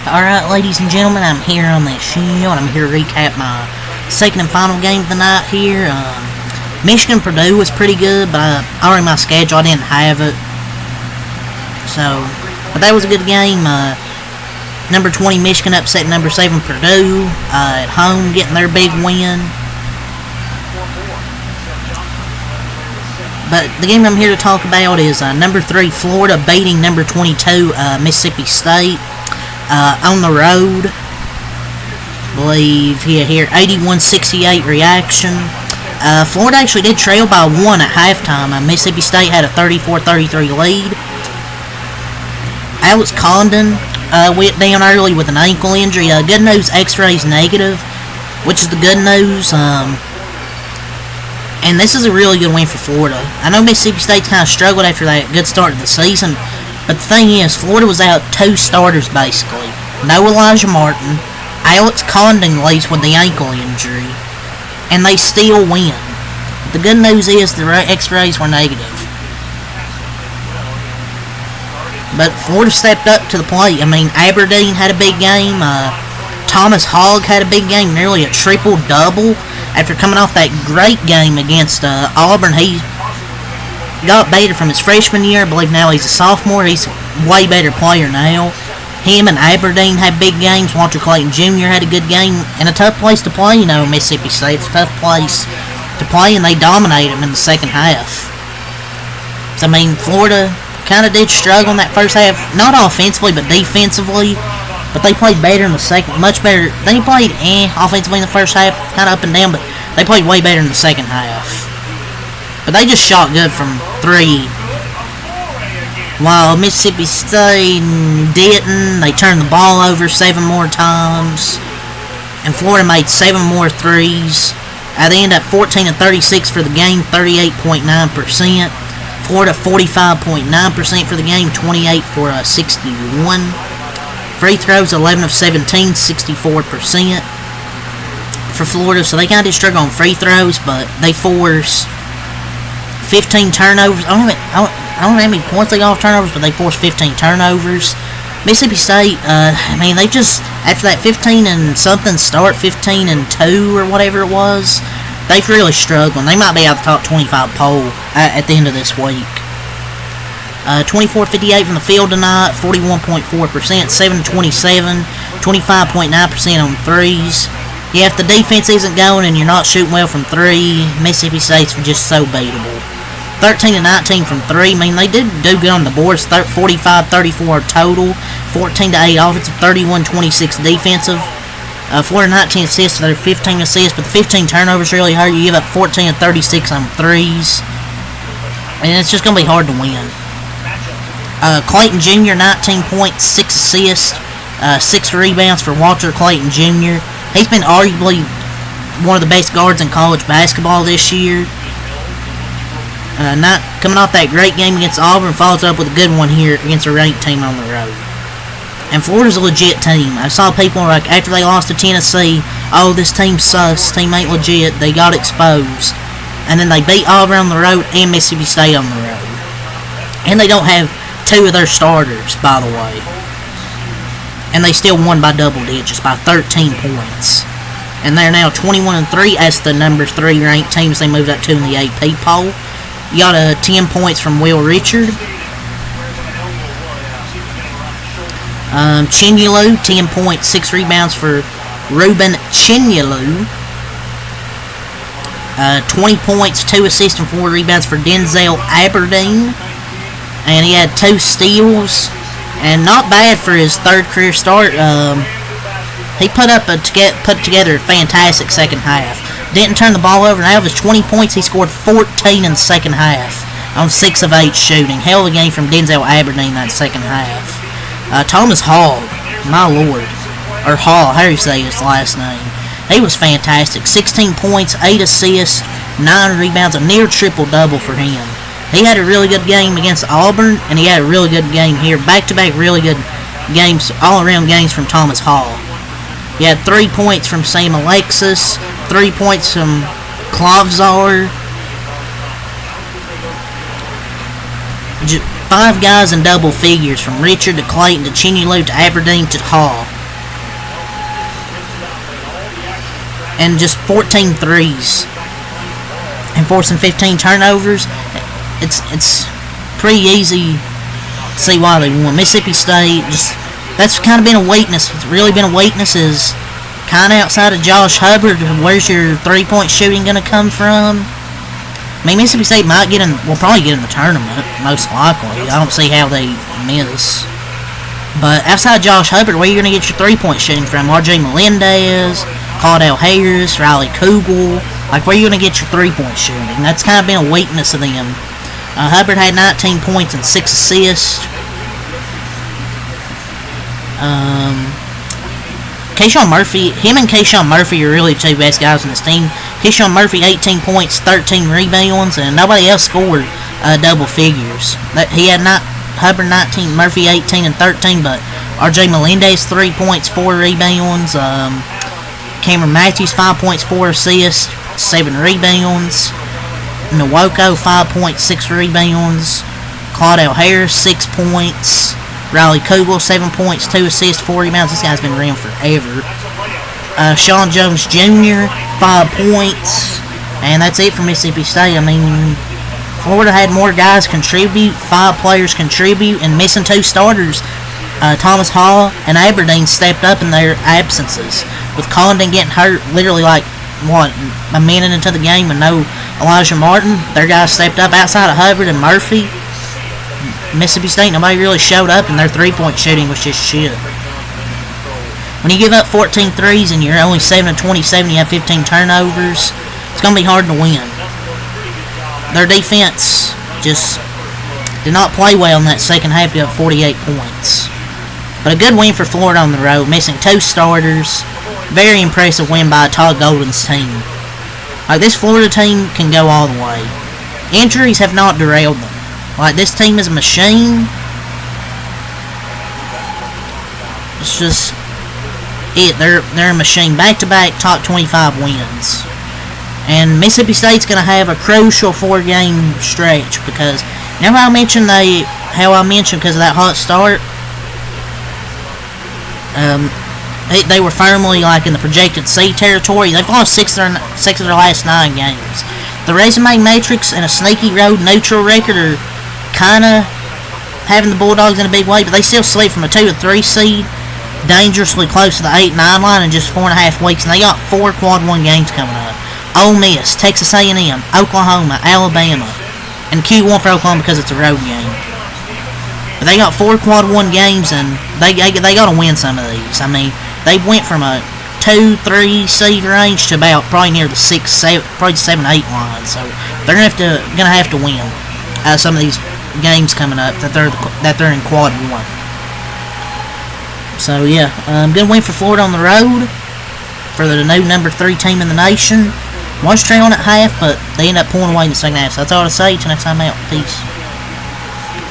Alright, ladies and gentlemen, I'm here on this show, and I'm here to recap my second and final game of the night here. Michigan-Purdue was pretty good, but already my schedule, I didn't have it. But that was a good game. Number 20 Michigan upset number 7 Purdue at home, getting their big win. But the game I'm here to talk about is number 3 Florida beating number 22 Mississippi State. On the road, I believe here 81-68 reaction. Florida actually did trail by 1 at halftime. Mississippi State had a 34-33 lead. Alex Condon went down early with an ankle injury. Good news, X-rays negative, which is the good news. And this is a really good win for Florida. I know Mississippi State kind of struggled after that good start to the season. But the thing is, Florida was out 2 starters basically. No Elijah Martin. Alex Condon leaves with the ankle injury. And they still win. The good news is the X-rays were negative. But Florida stepped up to the plate. I mean, Aberdeen had a big game. Thomas Hogg had a big game, nearly a triple-double. After coming off that great game against Auburn, he got better from his freshman year. I believe now he's a sophomore. He's a way better player now. Him and Aberdeen had big games. Walter Clayton Jr. had a good game. And a tough place to play, Mississippi State. It's a tough place to play, and they dominated them in the second half. So, Florida kind of did struggle in that first half. Not offensively, but defensively. But they played better in the second. Much better. They played offensively in the first half. Kind of up and down, but they played way better in the second half. But they just shot good from 3. While Mississippi State didn't. They turned the ball over 7 more times. And Florida made 7 more threes. They ended up 14-36 for the game, 38.9%. Florida 45.9% for the game, 28 for 61. Free throws 11 of 17, 64% for Florida. So they kind of did struggle on free throws, but they forced 15 turnovers. I don't know how many points they got off turnovers, but they forced 15 turnovers. Mississippi State, they just, after that 15-something start, 15-2 or whatever it was, they've really struggled. They might be out the top 25 poll at the end of this week. 24-58 from the field tonight, 41.4%, 7-27, 25.9% on threes. Yeah, if the defense isn't going and you're not shooting well from 3, Mississippi State's just so beatable. 13-19 from 3. They did do good on the boards. 45-34 total. 14-8 offensive. 31-26 defensive. Florida 19 assists. They're 15 assists, but the 15 turnovers really hurt. You give up 14-36 on threes, and it's just gonna be hard to win. Clayton Jr. 19 points, 6 assists, 6 rebounds for Walter Clayton Jr. He's been arguably one of the best guards in college basketball this year. Not coming off that great game against Auburn, follows up with a good one here against a ranked team on the road. And Florida's a legit team. I saw people after they lost to Tennessee, oh, this team sucks, this team ain't legit. They got exposed. And then they beat Auburn on the road and Mississippi State on the road. And they don't have 2 of their starters, by the way. And they still won by double digits, by 13 points. And they're now 21-3 as the number 3 ranked teams they moved up to in the AP poll. You got 10 points from Will Richard. Chinyelu, 10 points, 6 rebounds for Ruben Chinyelu. 20 points, 2 assists, and 4 rebounds for Denzel Aberdeen. And he had 2 steals. And not bad for his 3rd career start. He put together a fantastic second half. Didn't turn the ball over, and out of his 20 points, he scored 14 in the second half on 6 of 8 shooting. Hell of a game from Denzel Aberdeen that second half. Thomas Hogg, my lord, or Hall, how do you say his last name? He was fantastic. 16 points, 8 assists, 9 rebounds, a near triple-double for him. He had a really good game against Auburn, and he had a really good game here. Back-to-back really good games, all-around games from Thomas Hall. He had 3 points from Sam Alexis, 3 points from Klavzar. 5 guys in double figures, from Richard to Clayton to Chinyelu to Aberdeen to Hall. and just 14 threes and forcing 15 turnovers. It's pretty easy to see why they won. Mississippi State, just that's kind of been a weakness. It's really been a weakness is kind of outside of Josh Hubbard. Where's your 3-point shooting going to come from? I mean, Mississippi State will probably get in the tournament, most likely. I don't see how they miss. But outside Josh Hubbard, where are you going to get your 3-point shooting from? R.J. Melendez, Caudell Harris, Riley Kugel. Like, where are you going to get your 3-point shooting? That's kind of been a weakness of them. Hubbard had 19 points and 6 assists. Kayshawn Murphy, him and Kayshawn Murphy are really the two best guys on this team. Kayshawn Murphy, 18 points, 13 rebounds, and nobody else scored double figures. Hubbard 19, Murphy 18 and 13, but R.J. Melendez 3 points, 4 rebounds. Cameron Matthews 5 points, 4 assists, 7 rebounds. Nwoko 5 points, 6 rebounds. Caudell Harris 6 points. Riley Kugel 7 points, 2 assists, 4 rebounds. This guy's been around forever. Sean Jones Jr. 5 points, and that's it for Mississippi State. I mean, Florida had more guys contribute, 5 players contribute, and missing 2 starters. Thomas Hall and Aberdeen stepped up in their absences. With Condon getting hurt literally like, a minute into the game and no Elijah Martin, their guys stepped up outside of Hubbard and Murphy. Mississippi State, nobody really showed up, and their 3-point shooting was just shit. When you give up 14 threes and you're only 7 of 27, you have 15 turnovers, it's going to be hard to win. Their defense just did not play well in that second half, got 48 points. But a good win for Florida on the road, missing 2 starters. Very impressive win by Todd Golden's team. Like, this Florida team can go all the way. Injuries have not derailed them. Like, this team is a machine. It's just they're a machine. Back-to-back top 25 wins. And Mississippi State's going to have a crucial 4-game stretch because, you know how I mentioned because of that hot start? They were firmly like in the projected C territory. They've lost 6 of their last 9 games. The resume matrix and a sneaky road neutral record are kind of having the Bulldogs in a big way, but they still slip from a 2 to 3 seed, dangerously close to the 8-9 line in just 4.5 weeks, and they got 4 quad 1 games coming up. Ole Miss, Texas A&M, Oklahoma, Alabama, and Q1 for Oklahoma because it's a road game. But they got 4 quad 1 games, and they got to win some of these. I mean, they went from a 2-3 seed range to about probably near the 6-7, probably 7-8 line. So they're gonna have to win some of these games coming up that they're in quad 1. So yeah, good win for Florida on the road for the new number 3 team in the nation. Was trailing at half, but they ended up pulling away in the second half. So that's all to say. Till next time out. Peace.